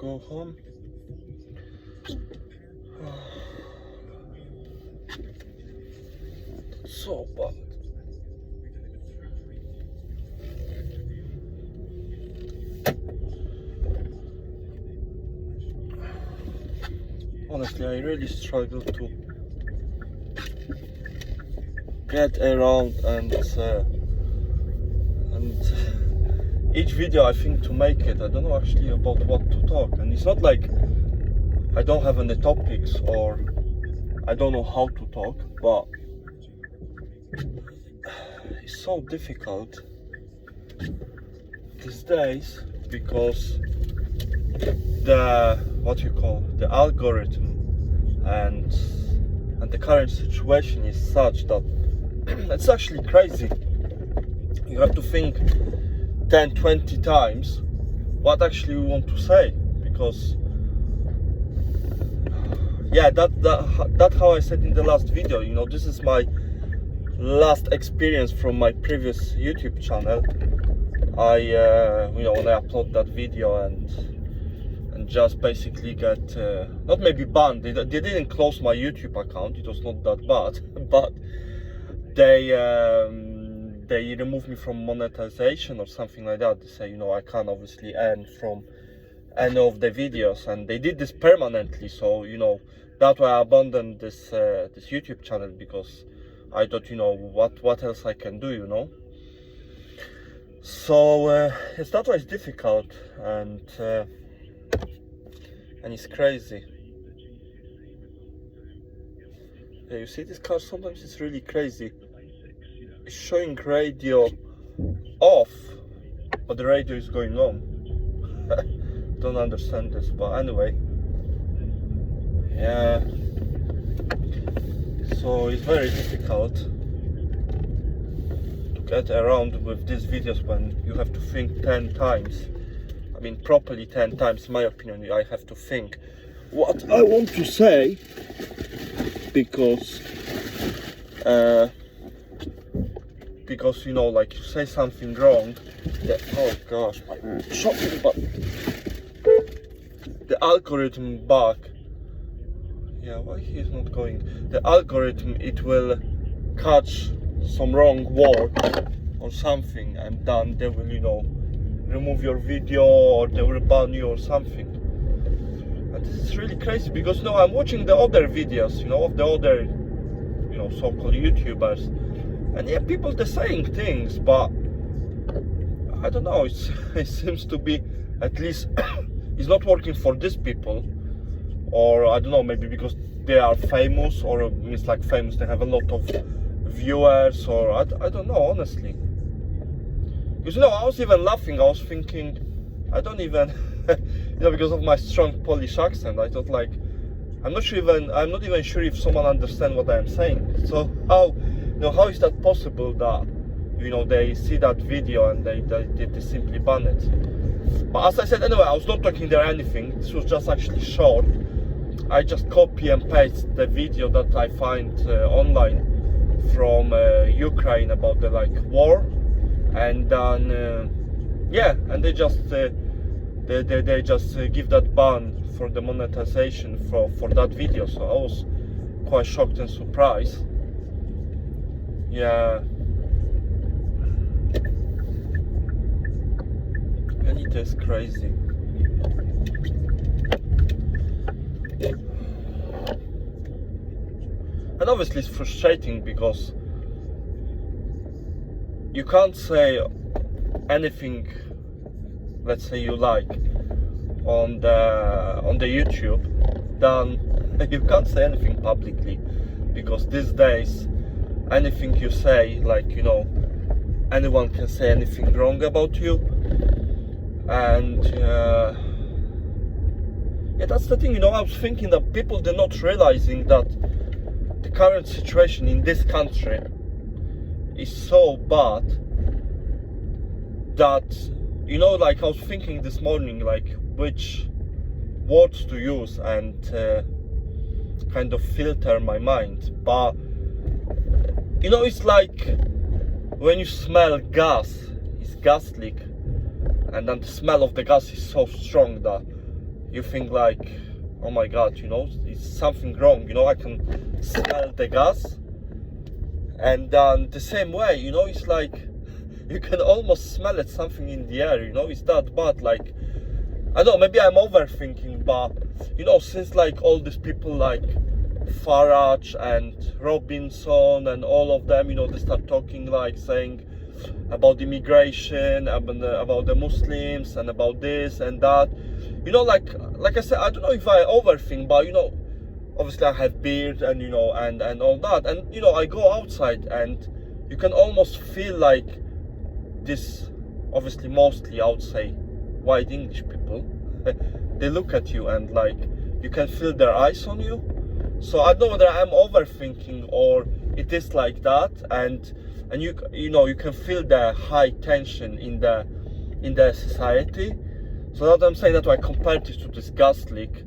go home. So bad. Honestly, I really struggle to get around and each video I think to make it, I don't know actually about what to talk, and it's not like I don't have any topics or I don't know how to talk, but it's so difficult these days because the algorithm and the current situation is such that it's actually crazy. You have to think 10-20 times what actually you want to say, because that's how I said in the last video, you know, this is my last experience from my previous YouTube channel. When I upload that video and just basically get not maybe banned. They didn't close my YouTube account. It was not that bad, but they removed me from monetization or something like that. They say, you know, I can't obviously earn from any of the videos, and they did this permanently. So, you know, that's why I abandoned this YouTube channel, because I thought, you know, what else I can do, you know. So that's why it's difficult, and it's crazy. Yeah, you see this car, sometimes it's really crazy. It's showing radio off, but the radio is going on. Don't understand this, but anyway. Yeah. So it's very difficult to get around with these videos when you have to think 10 times. I mean, properly 10 times, in my opinion. I have to think what I want to say, because you know, like, you say something wrong. Oh gosh, my shopping, but the algorithm back. Yeah, why he is not going? The algorithm, it will catch some wrong word or something, and then they will, you know, remove your video or they will ban you or something. And this is really crazy, because, you know, I'm watching the other videos, you know, of the other, you know, so-called YouTubers, and yeah, people, they're saying things, but I don't know, it seems to be, at least it's not working for these people. Or I don't know, maybe because they are famous, or it's like famous, they have a lot of viewers, or I don't know, honestly. Because, you know, I was even laughing, I was thinking, I don't even, you know, because of my strong Polish accent, I thought, like, I'm not even sure if someone understands what I'm saying. So how is that possible that, you know, they see that video and they simply ban it? But as I said, anyway, I was not talking there anything, this was just actually short. I just copy and paste the video that I find online from Ukraine about the war, and then and they just give that ban for the monetization for that video. So I was quite shocked and surprised. Yeah, and it is crazy. And obviously it's frustrating, because you can't say anything, let's say, you like on the YouTube, then you can't say anything publicly, because these days anything you say, like, you know, anyone can say anything wrong about you. And yeah, that's the thing, you know. I was thinking that people, they're not realizing that the current situation in this country is so bad that, you know, like, I was thinking this morning, like, which words to use and kind of filter my mind. But, you know, it's like when you smell gas, it's gas leak, and then the smell of the gas is so strong that you think like, oh my god, you know, it's something wrong, you know, I can smell the gas. And then the same way, you know, it's like you can almost smell it, something in the air, you know, it's that bad. Like, I don't know, maybe I'm overthinking, but you know, since like all these people like Farage and Robinson and all of them, you know, they start talking like saying about immigration, about the Muslims and about this and that, you know, like I said, I don't know if I overthink, but you know, obviously I have beard and you know and all that, and you know, I go outside and you can almost feel like this, obviously mostly I would say white English people, they look at you and like you can feel their eyes on you. So I don't know whether I'm overthinking or it is like that, and you know, you can feel the high tension in the society. So that's what I'm saying, that I compared it to this gas leak,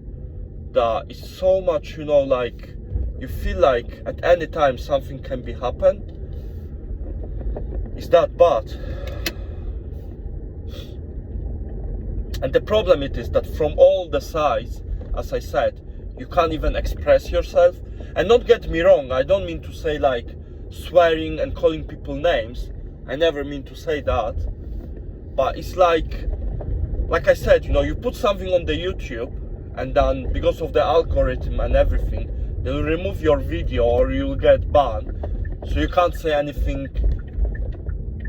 that is so much, you know, like you feel like at any time something can be happen. It's that bad. And the problem it is that from all the sides, as I said, you can't even express yourself. And don't get me wrong, I don't mean to say like swearing and calling people names. I never mean to say that. But it's like I said, you know, you put something on the YouTube and then because of the algorithm and everything, they'll remove your video or you'll get banned. So you can't say anything,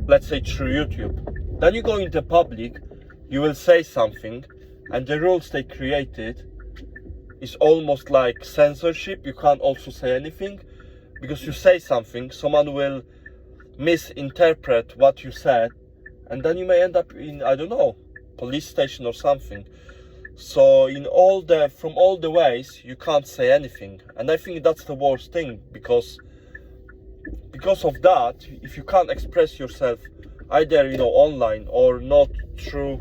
let's say through YouTube. Then you go into public, you will say something, and the rules they created is almost like censorship. You can't also say anything, because you say something, someone will misinterpret what you said, and then you may end up in, I don't know, police station or something. So from all the ways, you can't say anything. And I think that's the worst thing, because of that, if you can't express yourself either, you know, online or not through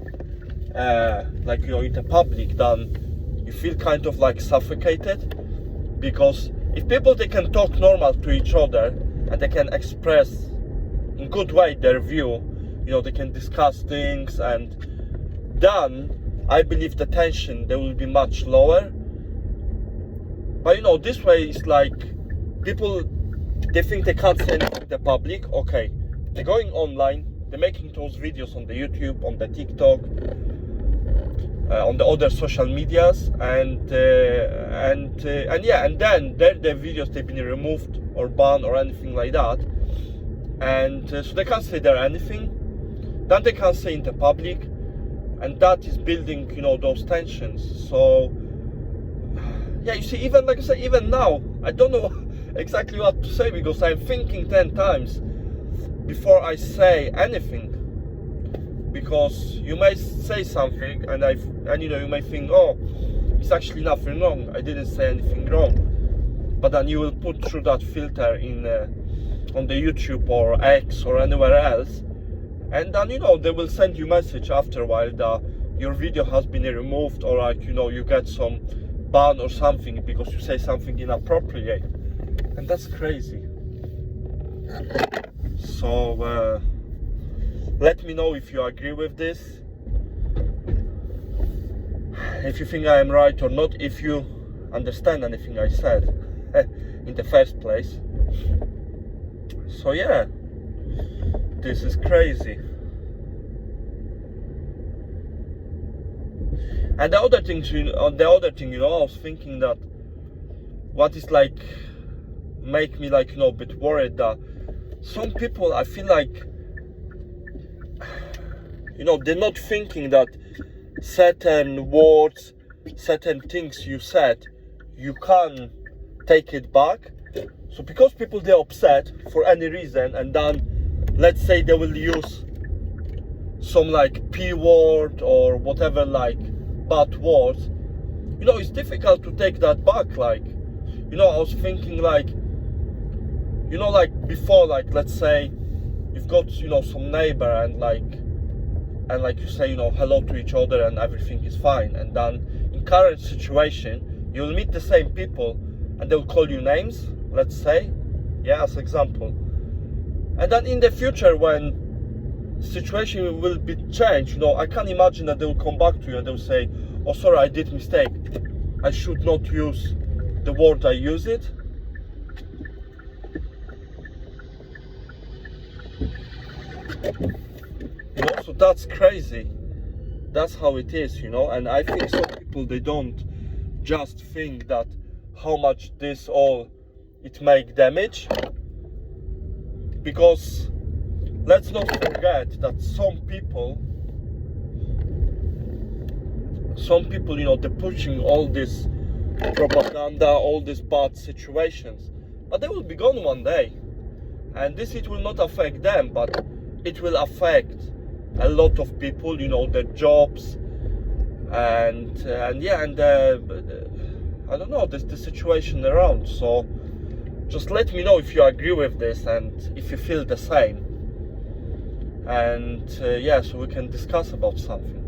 like, you know, in the public, then you feel kind of like suffocated. Because if people, they can talk normal to each other and they can express in good way their view, you know, they can discuss things, and then I believe the tension, they will be much lower. But you know, this way it's like people, they think they can't say anything in the public. Okay, they're going online, they're making those videos on the YouTube, on the TikTok, on the other social medias, and then their videos, they've been removed or banned or anything like that, and so they can't say there anything. Then they can't say in the public, and that is building, you know, those tensions. So yeah, you see, even like I say, even now I don't know exactly what to say, because I'm thinking 10 times before I say anything. Because you may say something and you know, you may think, oh, it's actually nothing wrong, I didn't say anything wrong. But then you will put through that filter in on the YouTube or X or anywhere else, and then, you know, they will send you message after a while that your video has been removed, or like, you know, you get some ban or something because you say something inappropriate. And that's crazy. So let me know if you agree with this, if you think I am right or not, if you understand anything I said in the first place. So yeah, this is crazy. And the other thing, you know, I was thinking that what is like make me like, you know, a bit worried, that some people, I feel like, you know, they're not thinking that certain words, certain things you said, you can take it back. So because people, they're upset for any reason, and then let's say they will use some like P word or whatever, like bad words, you know, it's difficult to take that back. Like, you know, I was thinking like, you know, like before, like let's say you've got, you know, some neighbor and like you say, you know, hello to each other and everything is fine, and then in current situation you'll meet the same people and they'll call you names, let's say, yeah, as example. And then in the future, when situation will be changed, you know, I can't imagine that they'll come back to you and they'll say, oh sorry, I did mistake, I should not use the word I use it. You know, so that's crazy. That's how it is, you know. And I think some people, they don't just think that how much this all it make damage, because let's not forget that some people, you know, they're pushing all this propaganda, all these bad situations, but they will be gone one day, and this, it will not affect them, but it will affect a lot of people, you know, their jobs, and yeah, and I don't know, the situation around. So just let me know if you agree with this and if you feel the same, and yeah, so we can discuss about something.